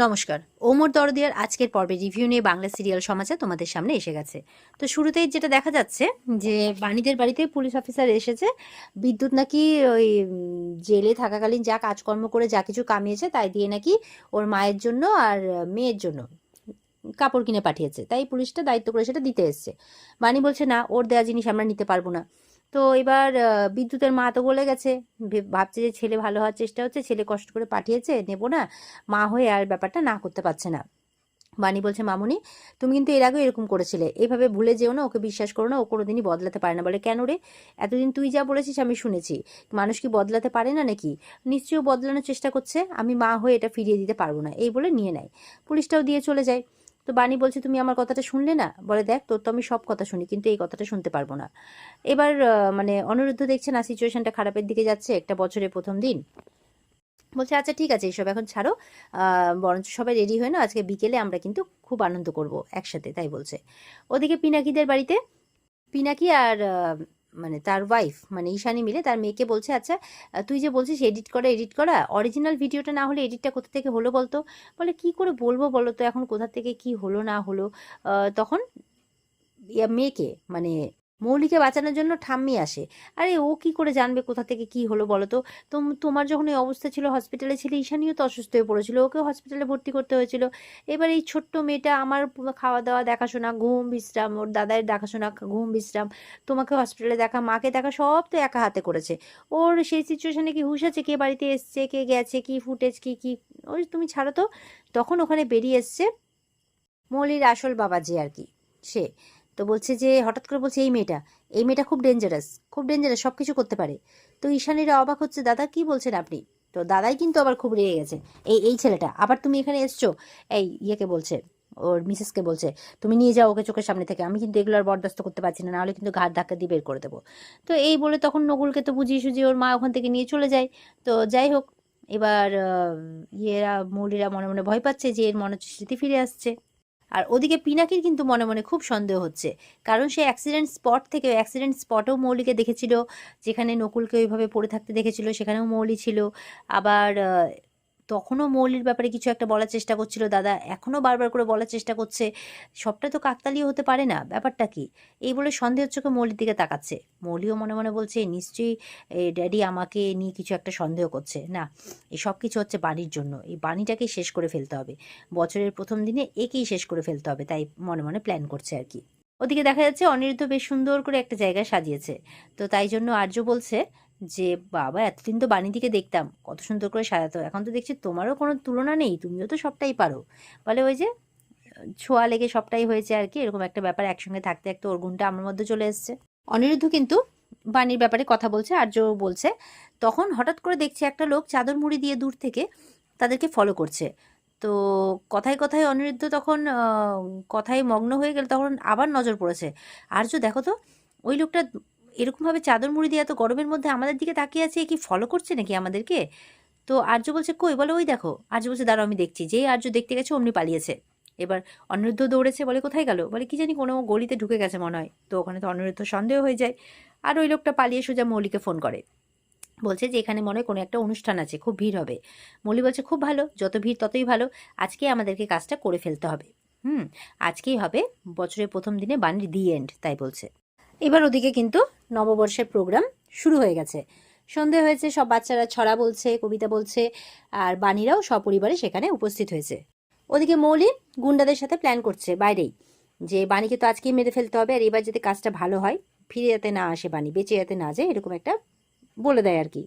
নমস্কার। ওমর দরদিয়ার আজকের পর্বে রিভিউ নিয়ে বাংলা সিরিয়াল সমাচার তোমাদের সামনে এসে গেছে। তো শুরুতেই যেটা দেখা যাচ্ছে যে বাণীদের বাড়িতে পুলিশ অফিসার এসেছে। বিদ্যুৎ নাকি ওই জেলে থাকাকালীন যা কাজকর্ম করে যা কিছু কামিয়েছে তাই দিয়ে নাকি ওর মায়ের জন্য আর মেয়ের জন্য কাপড় কিনে পাঠিয়েছে, তাই পুলিশটা দায়িত্ব করে সেটা দিতে এসছে। বাণী বলছে না, ওর দেয়া জিনিস আমরা নিতে পারবো না। তো এবার বিদ্যুতের মা তো বলে গেছে, ভাবছে যে ছেলে ভালো হওয়ার চেষ্টা হচ্ছে, ছেলে কষ্ট করে পাঠিয়েছে, নেবো না। মা হয়ে আর ব্যাপারটা না করতে পারছে না। বাণী বলছে, মামুনি তুমি কিন্তু এর আগেও এরকম করেছিলে, এইভাবে ভুলে যেও না, ওকে বিশ্বাস করো না, ও কোনোদিনই বদলাতে পারে না। বলে কেন রে, এতদিন তুই যা বলেছিস আমি শুনেছি, মানুষ কি বদলাতে পারে না নাকি? নিশ্চয়ই বদলানোর চেষ্টা করছে, আমি মা হয়ে এটা ফিরিয়ে দিতে পারবো না, এই বলে নিয়ে নেয়। পুলিশটাও দিয়ে চলে যায়। তো বাণী বলছে, তুমি আমার কথাটা শুনলে না? বলে দেখ, তোর তো আমি সব কথা শুনি, কিন্তু এই কথাটা শুনতে পারবো না। এবার মানে অনিরুদ্ধ দেখছে না সিচুয়েশনটা খারাপের দিকে যাচ্ছে, একটা বছরের প্রথম দিন। বলছে আচ্ছা ঠিক আছে, এইসব এখন ছাড়ো, বরঞ্চ সবাই রেডি হয়ে না, আজকে বিকেলে আমরা কিন্তু খুব আনন্দ করব একসাথে, তাই বলছে। ওদিকে পিনাকিদের বাড়িতে পিনাকি আর মানে তার ওয়াইফ মানে ঈশানী মিলে তার মেয়েকে বলছে, আচ্ছা তুই যে বলছিস এডিট করা অরিজিনাল ভিডিওটা না হলে এডিটটা কোথা থেকে হলো বলতো? বলে কি করে বলবো বলো তো এখন কোথা থেকে কি হলো না হলো। তখন মেয়েকে মানে মৌলিকে বাঁচানোর জন্য ঠাম্মি আসে। আরে ও কি করে জানবে কোথা থেকে কি হলো বলো তো? তোমার যখন এই অবস্থা ছিল হসপিটালে ছিল, ঈশানীও তো অসুস্থ হয়ে পড়েছিল, ওকেও হসপিটালে ভর্তি করতে হয়েছিল। এবার এই ছোট্ট মেয়েটা আমার খাওয়া দাওয়া দেখাশোনা ঘুম বিশ্রাম, ওর দাদার দেখাশোনা ঘুম বিশ্রাম, তোমাকে হসপিটালে দেখা মাকে দেখা সব তো একা হাতে করেছে। ওর সেই সিচুয়েশনে কি হুঁশ আছে কে বাড়িতে এসছে কে গেছে কি ফুটেজ কি কি? ওই তুমি ছাড়ো তো। তখন ওখানে বেরিয়ে এসছে মৌলির আসল বাবা যে আর কি, সে তো বলছে যে হঠাৎ করে বলছে এই মেয়েটা খুব ডেঞ্জারাস সব কিছু করতে পারে। তো ঈশানীরা অবাক হচ্ছে, দাদা কি বলছেন আপনি? তো দাদাই কিন্তু আবার খুব রেগে গেছে, এই ছেলেটা আবার তুমি এখানে এসছো? এই ইয়েকে বলছে, ওর মিসেসকে বলছে, তুমি নিয়ে যাও ওকে চোখের সামনে থেকে, আমি কিন্তু এগুলো আর বরদাস্ত করতে পারছি না, নাহলে কিন্তু ঘাট ধাক্কা দিয়ে বের করে দেবো। তো এই বলে তখন নকুলকে তো বুঝিয়ে সুঝিয়ে ওর মা ওখান থেকে নিয়ে চলে যায়। তো যাই হোক, এবার ইয়েরা মৌলিরা মনে মনে ভয় পাচ্ছে যে এর মনে হচ্ছে স্মৃতি ফিরে আসছে। আর ওদিকে পিনাকির কিন্তু মনে মনে খুব সন্দেহ হচ্ছে, কারণ সে অ্যাক্সিডেন্ট স্পটেও মৌলিকে দেখেছিল, যেখানে নকুলকে ওইভাবে পড়ে থাকতে দেখেছিল সেখানেও মৌলি ছিল। আবার তখনও মৌলির ব্যাপারে কিছু একটা বলার চেষ্টা করছিল দাদা, এখনও বারবার করে বলার চেষ্টা করছে। সবটা তো কাকতালীয় হতে পারে না, ব্যাপারটা কি? এই বলে সন্দেহের চোখে মৌলির দিকে তাকাচ্ছে। মৌলিও মনে মনে বলছে নিশ্চয়ই ড্যাডি আমাকে নিয়ে কিছু একটা সন্দেহ করছে। না, এই সব কিছু হচ্ছে বাণীর জন্য, এই বাণীটাকেই শেষ করে ফেলতে হবে, বছরের প্রথম দিনে একেই শেষ করে ফেলতে হবে, তাই মনে মনে প্ল্যান করছে আর কি। ওদিকে দেখা যাচ্ছে অনিরুদ্ধ বেশ সুন্দর করে একটা জায়গায় সাজিয়েছে। তো তাই জন্য আর্য বলছে যে বাবা, এতদিন তো বাণীদিকে দেখতাম কত সুন্দর করে সাজাতো, এখন তো দেখছি তোমারও কোনো তুলনা নেই, তুমিও তো সবটাই পারো। বলে ওই যে ছোঁয়া লেগে সবটাই হয়েছে আর কি, এরকম একটা ব্যাপার, একসঙ্গে থাকতে থাকতে ওর গুণটা আমার মধ্যে চলে এসছে। অনিরুদ্ধ কিন্তু বাণীর ব্যাপারে কথা বলছে, আর্য বলছে। তখন হঠাৎ করে দেখছে একটা লোক চাদর মুড়ি দিয়ে দূর থেকে তাদেরকে ফলো করছে। তো কথায় কথায় অনিরুদ্ধ তখন কথায় মগ্ন হয়ে গেল, তখন আবার নজর পড়েছে। আর্য দেখো তো, ওই লোকটা এরকমভাবে চাদর মুড়ি দিয়ে এত গরমের মধ্যে আমাদের দিকে তাকিয়ে আছে, কি ফলো করছে নাকি আমাদেরকে? তো আর্য বলছে কই, বলে ওই দেখো। আর্য বলছে দাঁড়াও আমি দেখছি, যেই আর্য দেখতে গেছে অমনি পালিয়েছে। এবার অনিরুদ্ধ দৌড়েছে, বলে কোথায় গেল? বলে কি জানি কোনো গলিতে ঢুকে গেছে মনে হয়। তো ওখানে তো অনিরুদ্ধ সন্দেহ হয়ে যায়, আর ওই লোকটা পালিয়ে সোজা মৌলিকে ফোন করে, বলছে যে এখানে মনে হয় কোনো একটা অনুষ্ঠান আছে, খুব ভিড় হবে। মৌলি বলছে খুব ভালো, যত ভিড় ততই ভালো, আজকে আমাদেরকে কাজটা করে ফেলতে হবে। হুম, আজকেই হবে বছরের প্রথম দিনে বাণীর দি এন্ড, তাই বলছে। এবার ওদিকে কিন্তু নববর্ষের প্রোগ্রাম শুরু হয়ে গেছে, সন্ধে হয়েছে, সব বাচ্চারা ছড়া বলছে, কবিতা বলছে, আর বাণীরাও সপরিবারে সেখানে উপস্থিত হয়েছে। ওদিকে মৌলি গুন্ডাদের সাথে প্ল্যান করছে বাইরেই, যে বাণীকে তো আজকেই মেরে ফেলতে হবে, আর এবার যাতে কাজটা ভালো হয়, ফিরে যাতে না আসে বাণী, বেঁচে যাতে না যায়, এরকম একটা বলে দেয় আর কি।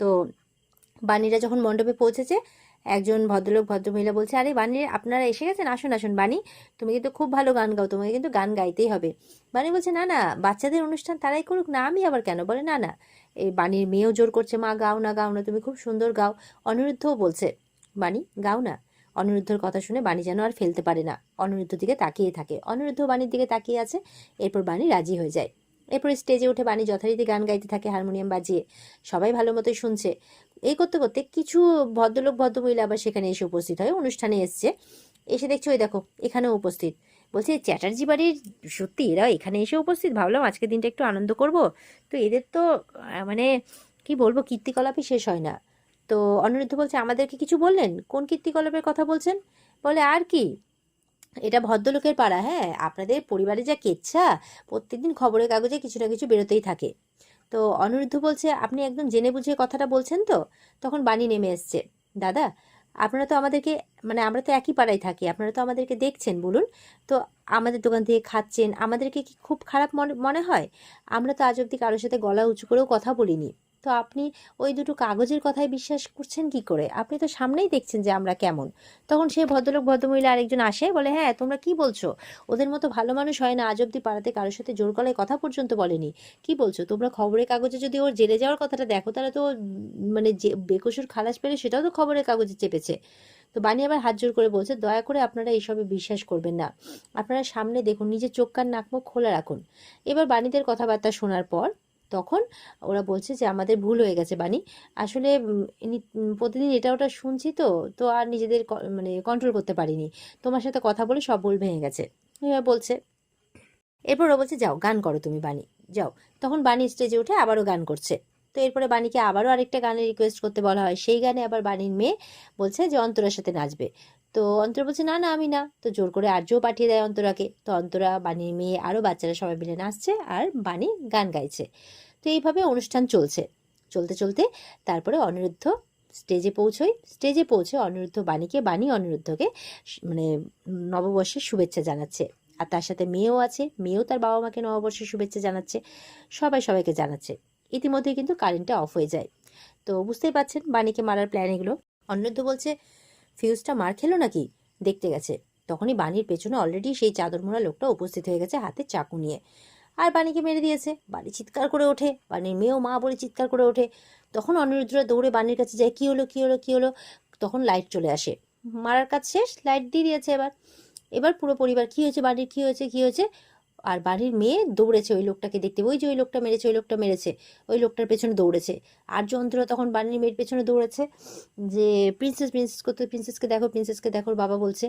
তো বাণীরা যখন মণ্ডপে পৌঁছেছে, একজন ভদ্রলোক ভদ্রমহিলা বলছে, আরে বাণী আপনারা এসে গেছেন, আসুন আসুন, বাণী তুমি কিন্তু খুব ভালো গান গাও, তোমাকে কিন্তু গান গাইতেই হবে। বাণী বলছে না না, বাচ্চাদের অনুষ্ঠান তারাই করুক না, আমি আবার কেন? বলে না না, এই বাণীর মেয়েও জোর করছে, মা গাও না গাও না, তুমি খুব সুন্দর গাও। অনিরুদ্ধও বলছে বাণী গাও না। অনিরুদ্ধর কথা শুনে বাণী যেন আর ফেলতে পারে না, অনিরুদ্ধর দিকে তাকিয়ে থাকে, অনিরুদ্ধ বাণীর দিকে তাকিয়ে আছে। এরপর বাণী রাজি হয়ে যায়। এরপর স্টেজে উঠে বাণী যথারীতি গান গাইতে থাকে হারমোনিয়াম বাজিয়ে, সবাই ভালো মতোই শুনছে। এই করতে করতে কিছু ভদ্রলোক ভদ্রমহিলা আবার সেখানে এসে উপস্থিত হয়, অনুষ্ঠানে এসছে। এসে দেখছো ওই দেখো এখানেও উপস্থিত। বলছে চ্যাটার্জি বাড়ির, সত্যি এরা এখানে এসে উপস্থিত, ভাবলাম আজকের দিনটা একটু আনন্দ করব। তো এদের তো মানে কি বলবো, কীর্তিকলাপই শেষ হয় না। তো অনিরুদ্ধ বলছে, আমাদেরকে কিছু বললেন? কোন কীর্তিকলাপের কথা বলছেন? বলে, আর কি, এটা ভদ্রলোকের পাড়া, হ্যাঁ, আপনাদের পরিবারে যা কেচ্ছা, প্রত্যেকদিন খবরের কাগজে কিছু না কিছু বেরোতেই থাকে। তো অনিরুদ্ধ বলছে, আপনি একদম জেনে বুঝে কথাটা বলছেন তো? তখন বাণী নেমে এসছে। দাদা, আপনারা তো আমাদেরকে, মানে আমরা তো একই পাড়ায় থাকি, আপনারা তো আমাদেরকে দেখছেন, বলুন তো, আমাদের দোকান থেকে খাচ্ছেন, আমাদেরকে কি খুব খারাপ মনে মনে হয়? আমরা তো আজ অব্দি কারোর সাথে গলা উঁচু করেও কথা বলিনি। তো আপনি ওই দুটো কাগজের কথায় বিশ্বাস করছেন কি করে? আপনি তো সামনেই দেখছেন যে আমরা কেমন। তখন সে ভদ্রলোক ভদ্রমহিলা আরেকজন আসে, বলে, হ্যাঁ, তোমরা কি বলছো? ওদের মতো ভালো মানুষ হয় না, আজ অব্দি পাড়াতে কারোর সাথে জোর গলায় কথা পর্যন্ত বলেনি। কি বলছো তোমরা? খবরের কাগজে যদি ওর জেলে যাওয়ার কথাটা দেখো, তাহলে তো মানে যে বেকসুর খালাস পেলে সেটাও তো খবরের কাগজে চেপেছে। তো বানি আবার হাত জোর করে বলছে, দয়া করে আপনারা এইসবে বিশ্বাস করবেন না, আপনারা সামনে দেখুন, নিজের চোখ কান নাক মুখ খোলা রাখুন। এবার বাণীদের কথাবার্তা শোনার পর তখন ওরা বলছে যে আমাদের ভুল হয়ে গেছে বাণী, আসলে প্রতিদিন এটা ওটা শুনছি, তো তো আর নিজেদের মানে কন্ট্রোল করতে পারিনি, তোমার সাথে কথা বলে সব ভুল ভেঙে গেছে, এবার বলছে। এরপর ও বলছে, যাও গান করো তুমি বাণী, যাও। তখন বাণী স্টেজে উঠে আবারও গান করছে। তো এরপরে বাণীকে আবারও আরেকটা গানের রিকোয়েস্ট করতে বলা হয়, সেই গানে আবার বাণীর মেয়ে বলছে যে অন্তরার সাথে নাচবে। তো অন্তরা বলছে, না না আমি না। তো জোর করে আর্যও পাঠিয়ে দেয় অন্তরাকে। তো অন্তরা, বাণীর মেয়ে, আরও বাচ্চারা সবাই মিলে নাচছে আর বাণী গান গাইছে। তো এইভাবে অনুষ্ঠান চলছে। চলতে চলতে তারপরে অনিরুদ্ধ স্টেজে পৌঁছে অনিরুদ্ধ বাণীকে, বাণী অনিরুদ্ধকে মানে নববর্ষের শুভেচ্ছা জানাচ্ছে। আর তার সাথে মেয়েও আছে, মেয়েও তার বাবা মাকে নববর্ষের শুভেচ্ছা জানাচ্ছে, সবাই সবাইকে জানাচ্ছে। ইতিমধ্যে কিন্তু কারেন্টটা অফ হয়ে যায়। তো বুঝতেই পারছেন বাণীকে মারার প্ল্যান এগুলো। অনিরুদ্ধ বলছে, ফিউজটা মার খেলো নাকি, দেখতে গেছে। তখনই বাণীর পেছনে অলরেডি সেই চাদর মোড়া লোকটা উপস্থিত হয়ে গেছে হাতে চাকু নিয়ে, আর বাণীকে মেরে দিয়েছে। বাণী চিৎকার করে ওঠে, বাণীর মেয়েও মা বলে চিৎকার করে ওঠে। তখন অনিরুদ্ধরা দৌড়ে বাণীর কাছে যায়, কি হলো কি হলো কি হলো। তখন লাইট চলে আসে, মারার কাজ শেষ, লাইট দিয়ে দিয়েছে। এবার এবার পুরো পরিবার, কি হয়েছে বাড়ির, কি হয়েছে কি হয়েছে। আর বাড়ির মেয়ে দৌড়েছে ওই লোকটাকে দেখতে, ওই যে ওই লোকটা মেরেছে, ওই লোকটা মেরেছে, ওই লোকটার পেছনে দৌড়েছে। আর যন্ত্র তখন বাড়ির মেয়ের পেছনে দৌড়েছে যে প্রিন্সেস করতে, প্রিন্সেসকে দেখো, ওর বাবা বলছে।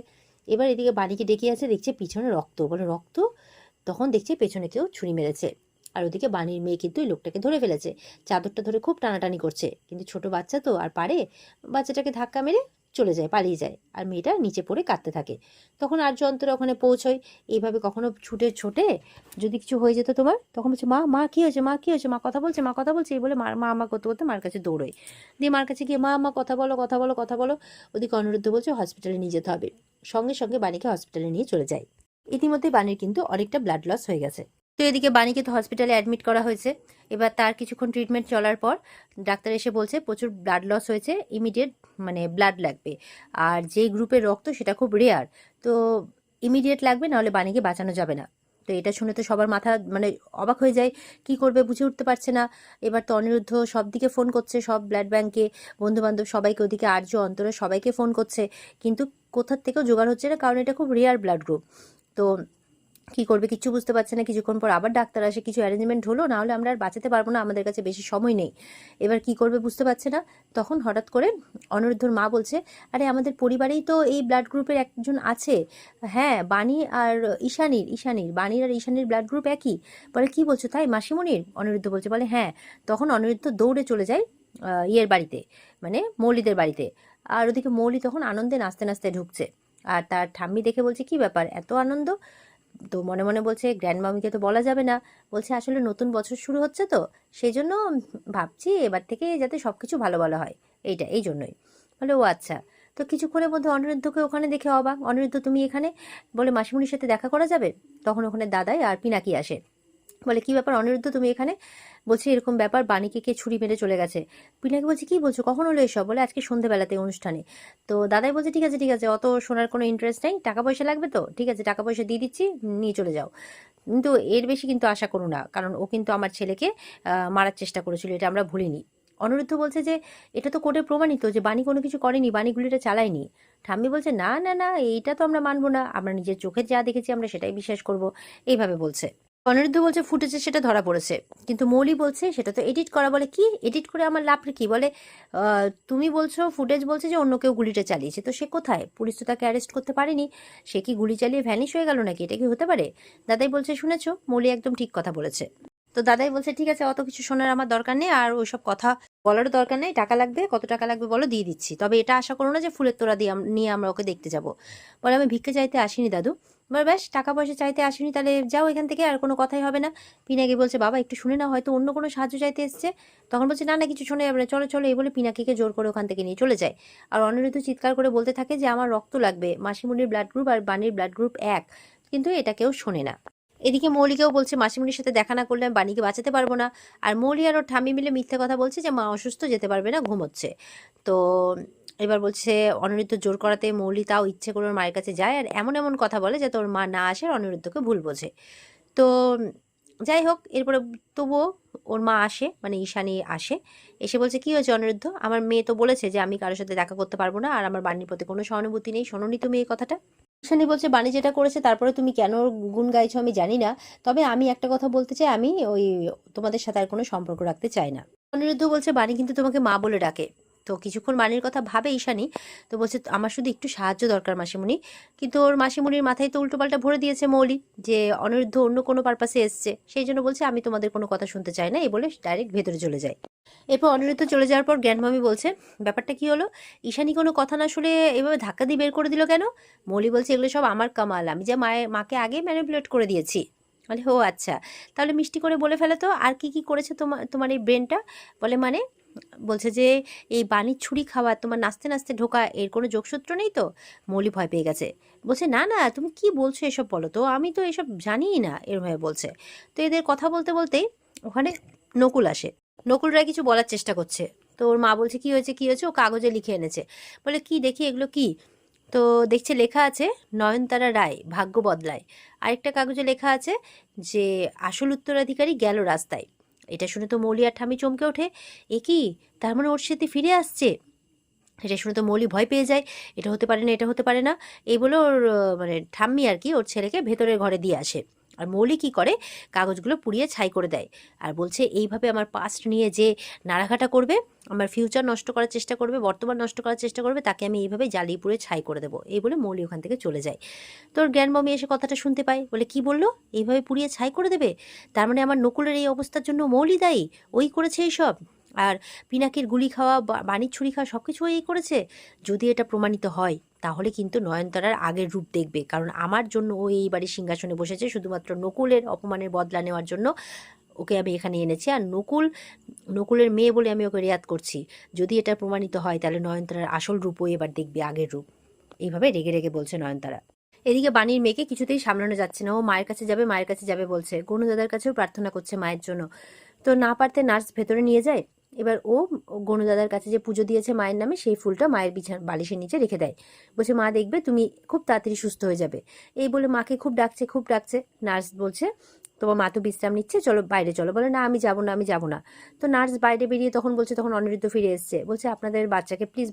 এবার এদিকে বাড়িকে ডেকে আছে, দেখছে পিছনে রক্ত, বলে রক্ত। তখন দেখছে পেছনে কেউ ছুরি মেরেছে। আর ওদিকে বাণীর মেয়ে কিন্তু ওই লোকটাকে ধরে ফেলেছে, চাদরটা ধরে খুব টানাটানি করছে, কিন্তু ছোট বাচ্চা তো আর পারে, বাচ্চাটাকে ধাক্কা মেরে চলে যায়, পালিয়ে যায়। আর মেয়েটা নিচে পড়ে কাঁদতে থাকে। তখন আর্য অন্তরা ওখানে পৌঁছয়। এইভাবে কখনো ছুটে ছোটে যদি কিছু হয়ে যেত তোমার, তখন বলছে, মা মা কি হয়েছে, মা কি হয়েছে, মা কথা বলছে, মা কথা বলছে, এই বলে মা মা মা করতে করতে মার কাছে দৌড়োয়। দিয়ে মার কাছে গিয়ে, মা মা কথা বলো কথা বলো কথা বলো। ওদিকে অনিরুদ্ধ বলছে হসপিটালে নিয়ে যেতে হবে। সঙ্গে সঙ্গে বাণীকে হসপিটালে নিয়ে চলে যায়। ইতিমধ্যে বাণীর কিন্তু অনেকটা ব্লাড লস হয়ে গেছে। তো এদিকে বাণীকে তো হসপিটালে অ্যাডমিট করা হয়েছে। এবার তার কিছুক্ষণ ট্রিটমেন্ট চলার পর ডাক্তার এসে বলছে প্রচুর ব্লাড লস হয়েছে, ইমিডিয়েট মানে ব্লাড লাগবে। আর যে গ্রুপের রক্ত সেটা খুব রেয়ার, তো ইমিডিয়েট লাগবে, নাহলে বাণীকে বাঁচানো যাবে না। তো এটা শুনে তো সবার মাথা মানে অবাক হয়ে যায়, কি করবে বুঝে উঠতে পারছে না। এবার তো অনিরুদ্ধ সব দিকে ফোন করছে, সব ব্লাড ব্যাংকে, বন্ধু বান্ধব সবাইকে, ওদিকে আর্য অন্তরে সবাইকে ফোন করছে, কিন্তু কোথার থেকেও জোগাড় হচ্ছে না, কারণ এটা খুব রেয়ার ব্লাড গ্রুপ। তো কি করবে কিচ্ছু বুঝতে পারছে না। কিছুক্ষণ পর আবার ডাক্তার আসে, কিছু অ্যারেঞ্জমেন্ট হলো, না হলে আমরা আর বাঁচাতে পারবো না, আমাদের কাছে বেশি সময় নেই। এবার কি করবে বুঝতে পারছে না। তখন হঠাৎ করে অনিরুদ্ধর মা বলছে, আরে আমাদের পরিবারেই তো এই ব্লাড গ্রুপের একজন আছে, হ্যাঁ, বাণী আর ঈশানীর বাণীর আর ঈশানীর ব্লাড গ্রুপ একই। বলে, কি বলছো তাই মাসিমণির? অনিরুদ্ধ বলছে, বলে হ্যাঁ। তখন অনিরুদ্ধ দৌড়ে চলে যায় ইয়ের বাড়িতে, মানে মৌলিদের বাড়িতে। আর ওদিকে মৌলি তখন আনন্দে নাচতে নাচতে ঢুকছে। আর তার ঠাম্মি দেখে বলছে, কি ব্যাপার এত আনন্দ? তো মনে মনে বলছে, গ্র্যান্ড মামিকে তো বলা যাবে না। বলছে, আসলে নতুন বছর শুরু হচ্ছে তো, সেই জন্য ভাবছি এবার থেকে যাতে সব কিছু ভালো ভালো হয়, এই জন্যই। বলে, ও আচ্ছা। তো কিছুক্ষণের মধ্যে অনিরুদ্ধকে ওখানে দেখে অবাক, অনিরুদ্ধ তুমি এখানে? বলে, মাসিমণির সাথে দেখা করা যাবে? তখন ওখানে দাদাই আর পিনাকি আসে। বলে, কি ব্যাপার অনিরুদ্ধ তুমি এখানে? বলছে, এরকম ব্যাপার, বাণীকে কে ছুরি মেরে চলে গেছে। পিনাকি বলছে, কি বলছো, কখন হলো এসব? বলে, আজকে সন্ধ্যেবেলাতে অনুষ্ঠানে। তো দাদাই বলছে, ঠিক আছে ঠিক আছে, অত শোনার কোনো ইন্টারেস্ট নেই, টাকা পয়সা লাগবে তো, ঠিক আছে টাকা পয়সা দিয়ে দিচ্ছি, নিয়ে চলে যাও। কিন্তু এর বেশি কিন্তু আশা করো না, কারণ ও কিন্তু আমার ছেলেকে মারার চেষ্টা করেছিল, এটা আমরা ভুলিনি। অনিরুদ্ধ বলছে যে, এটা তো কোর্টে প্রমাণিত যে বাণী কোনো কিছু করেনি, বাণী গুলিটা চালায়নি। ঠাম্মি বলছে, না না না, এইটা তো আমরা মানবো না, আমরা নিজের চোখে যা দেখেছি আমরা সেটাই বিশ্বাস করব, এইভাবে বলছে। অনিরুদ্ধ বলছে, ফুটেজে সেটা ধরা পড়েছে, কিন্তু মৌলি বলছে সেটা তো এডিট করা। বলে, কি এডিট করে আমার লাভ কি? বলে, তুমি বলছো ফুটেজ বলছে যে অন্য কেউ গুলিটা চালিয়েছে, তো সে কোথায়? পুলিশ তো তাকে অ্যারেস্ট করতে পারেনি, সে কি গুলি চালিয়ে ভ্যানিশ হয়ে গেল নাকি? এটা কি হতে পারে? দাদাই বলছে, শুনেছো, মৌলি একদম ঠিক কথা বলেছে। তো দাদাই বলছে, ঠিক আছে, অত কিছু শোনার আমার দরকার নেই, আর ওইসব কথা বলারও দরকার নেই, টাকা লাগবে, কত টাকা লাগবে বলো, দিয়ে দিচ্ছি, তবে এটা আশা করো না যে ফুলের তোড়া দিয়ে নিয়ে আমরা ওকে দেখতে যাব। বলে আমি ভিক্ষা চাইতে আসিনি দাদু। বলে ব্যাস, টাকা পয়সা চাইতে আসিনি, তাহলে যাও এখান থেকে, আর কোনো কথাই হবে না। পিনাকি বলছে বাবা একটু শুনে না, হয়তো অন্য কোনো সাহায্য চাইতে এসছে। তখন বলছে না না, কিছু শোনা যাবে না, চলো চলো, এই বলে পিনাকিকে জোর করে ওখান থেকে নিয়ে চলে যায়। আর অনিরুদ্ধ চিৎকার করে বলতে থাকে যে আমার রক্ত লাগবে, মাসিমণির ব্লাড গ্রুপ আর বাণীর ব্লাড গ্রুপ এক। কিন্তু এটা কেউ শোনে না। এদিকে মৌলিকেও বলছে মাসিমণির সাথে দেখা না করলে আমি বাণীকে বাঁচাতে পারবো না। আর মৌলি আর ওর ঠাম্মি মিলে মিথ্যে কথা বলছে যে মা অসুস্থ, যেতে পারবে না, ঘুমোচ্ছে। তো এবার বলছে অনিরুদ্ধ জোর করাতে মৌলি তাও ইচ্ছে করে ওর মায়ের কাছে যায় আর এমন এমন কথা বলে যাতে ওর মা না আসে আর অনিরুদ্ধকে ভুল বোঝে। তো যাই হোক, এরপরে তবুও ওর মা আসে, মানে ঈশানী আসে। এসে বলছে কি হয়েছে অনিরুদ্ধ, আমার মেয়ে তো বলেছে যে আমি কারোর সাথে দেখা করতে পারবো না আর আমার বাণীর প্রতি কোনো সহানুভূতি নেই, শোনোনি তুমি এই কথাটা? ঈশানী বলছে বাণী যেটা করেছে তারপরে তুমি কেন ওর গুণ গাইছো আমি জানি না, তবে আমি একটা কথা বলতে চাই, আমি ওই তোমাদের সাথে আর কোনো সম্পর্ক রাখতে চাই না। অনিরুদ্ধ বলছে বাণী কিন্তু তোমাকে মা বলে ডাকে। তো কিছুক্ষণ বাণীর কথা ভাবে ঈশানী। তো বলছে আমার শুধু একটু সাহায্য দরকার মাসিমণি। কিন্তু ওর মাসিমণির মাথায় তো উল্টোপাল্টা ভরে দিয়েছে মৌলি যে অনিরুদ্ধ অন্য কোনো পারপাসে এসছে, সেই জন্য বলছে আমি তোমাদের কোনো কথা শুনতে চাই না, এই বলে ডাইরেক্ট ভেতরে চলে যায়। এরপর অনিরুদ্ধ চলে যাওয়ার পর গ্র্যান্ডমামি বলছে ব্যাপারটা কি হলো, ঈশানী কোনো কথা না শুনে এভাবে ধাক্কা দিয়ে বের করে দিল কেন? মৌলি বলছে এগুলো সব আমার কামাল, আমি যা মাকে আগে ম্যানিপুলেট করে দিয়েছি। বলে ও আচ্ছা, তাহলে মিষ্টি করে বলে ফেলে তো আর কি কি করেছে তোমার তোমার এই ব্রেনটা। বলে মানে, বলছে যে এই বাণীর ছুরি খাওয়া, তোমার নাচতে নাচতে ঢোকা, এর কোনো যোগসূত্র নেই তো? মৌলি ভয় পেয়ে গেছে, বলছে না না তুমি কি বলছো এসব, বলো তো, আমি তো এসব জানিই না, এরভাবে বলছে। তো এদের কথা বলতে বলতেই ওখানে নকুল আসে। নকুল রায় কিছু বলার চেষ্টা করছে। তো ওর মা বলছে কি হয়েছে কি হয়েছে, ও কাগজে লিখে এনেছে। বলে কি দেখি এগুলো কি? তো দেখছে লেখা আছে নয়নতারা রায় ভাগ্য বদলায়। আরেকটা কাগজে লেখা আছে যে আসল উত্তরাধিকারী গেল রাস্তায়। এটা শুনে তো মৌলি আর ঠামি চমকে ওঠে, এ কি, তার মানে ওর সাথে ফিরে আসছে? এটা শুনে তো মৌলি ভয় পেয়ে যায়, এটা হতে পারে না, এটা হতে পারে না। এই বলে ওর মানে ঠাম্মি আর কি ওর ছেলেকে ভেতরের ঘরে দিয়ে আসে। আর মৌলি কি করে, কাগজগুলো পুড়িয়ে ছাই করে দেয়। আর বলছে এইভাবে আমার পাস্ট নিয়ে যে নাড়াঘাটা করবে, আমার ফিউচার নষ্ট করার চেষ্টা করবে, বর্তমান নষ্ট করার চেষ্টা করবে, তাকে আমি এইভাবে জ্বালিয়ে পুড়ে ছাই করে দেবো, এই বলে মৌলি ওখান থেকে চলে যায়। তোর গ্র্যান্ডমমি এসে কথাটা শুনতে পায়, বলে কি বললো, এইভাবে পুড়িয়ে ছাই করে দেবে? তার মানে আমার নকুলের এই অবস্থার জন্য মৌলি দায়ী, ওই করেছে এইসব? আর পিনাকির গুলি খাওয়া, বাণীর ছুরি খাওয়া, সব কিছু এই করেছে? যদি এটা প্রমাণিত হয় তাহলে কিন্তু নয়নতারার আগের রূপ দেখবে, কারণ আমার জন্য ও এই বাড়ির সিংহাসনে বসেছে শুধুমাত্র নকুলের অপমানের বদলা নেওয়ার জন্য। ওকে আমি এখানে এনেছি, আর নকুলের মেয়ে বলে আমি ওকে রেয়াত করছি। যদি এটা প্রমাণিত হয় তাহলে নয়নতারার আসল রূপও এবার দেখবে, আগের রূপ। এইভাবে রেগে রেগে বলছে নয়নতারা। এদিকে বাণীর মেয়েকে কিছুতেই সামলানো যাচ্ছে না, ও মায়ের কাছে যাবে মায়ের কাছে যাবে বলছে, গনু দাদার কাছেও প্রার্থনা করছে মায়ের জন্য। তো না পারতে নার্স ভেতরে নিয়ে যায়। এবার ও গনু দাদার কাছে যে পুজো দিয়েছে মায়ের নামে, সেই ফুলটা মায়ের বালিশের নিচে রেখে দেয়। বলছে মা দেখবে তুমি খুব তাড়াতাড়ি সুস্থ হয়ে যাবে। এই বলে মাকে খুব ডাকছে খুব ডাকছে। নার্স বলছে তোমার মা তো বিশ্রাম নিচ্ছে, চলো বাইরে চলো। বলে না আমি যাবো না, আমি যাবো না। তো নার্স বাইরে বেরিয়ে তখন বলছে, তখন অনিরুদ্ধ ফিরে এসছে, বলছে আপনাদের বাচ্চাকে প্লিজ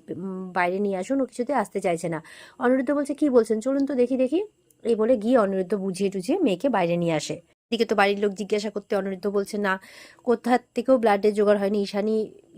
বাইরে নিয়ে আসুন, ও কিছুতে আসতে চাইছে না। অনিরুদ্ধ বলছে কি বলছেন, চলুন তো দেখি দেখি। এই বলে গিয়ে অনিরুদ্ধ বুঝিয়ে টুঝিয়ে মেয়েকে বাইরে নিয়ে আসে। দিকে তো বাড়ির লোক জিজ্ঞাসা করতে অনিরুদ্ধ বলছে না, কোথা থেকেও ব্লাডের জোগাড় হয়নি।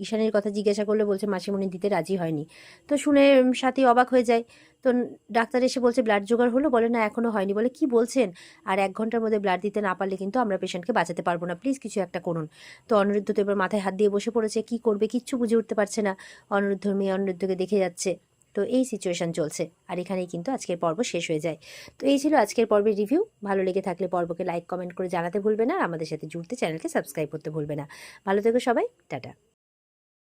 ঈশানীর কথা জিজ্ঞাসা করলে বলছে মাসিমণি দিতে রাজি হয়নি। তো শুনে সাথী অবাক হয়ে যায়। তো ডাক্তার এসে বলছে ব্লাড জোগাড় হলো, বলে না এখনো হয়নি। বলে কি বলছেন, আর 1 ঘন্টার মধ্যে ব্লাড দিতে না পারলে কিন্তু আমরা পেশেন্টকে বাঁচাতে পারবো না, প্লিজ কিছু একটা করুন। তো অনিরুদ্ধ তো এবার মাথায় হাত দিয়ে বসে পড়েছে, কি করবে কিচ্ছু বুঝে উঠতে পারছে না। অনিরুদ্ধর মেয়ে অনিরুদ্ধকে দেখে যাচ্ছে। তো এই সিচুয়েশন চলছে, আর এখানেই কিন্তু আজকের পর্ব শেষ হয়ে যায়। তো এই ছিল আজকের পর্বের রিভিউ। ভালো লেগে থাকলে পর্বকে লাইক কমেন্ট করে জানাতে ভুলবে না, আর আমাদের সাথে জুড়তে চ্যানেলকে সাবস্ক্রাইব করতে ভুলবে না। ভালো থেকো সবাই, টাটা।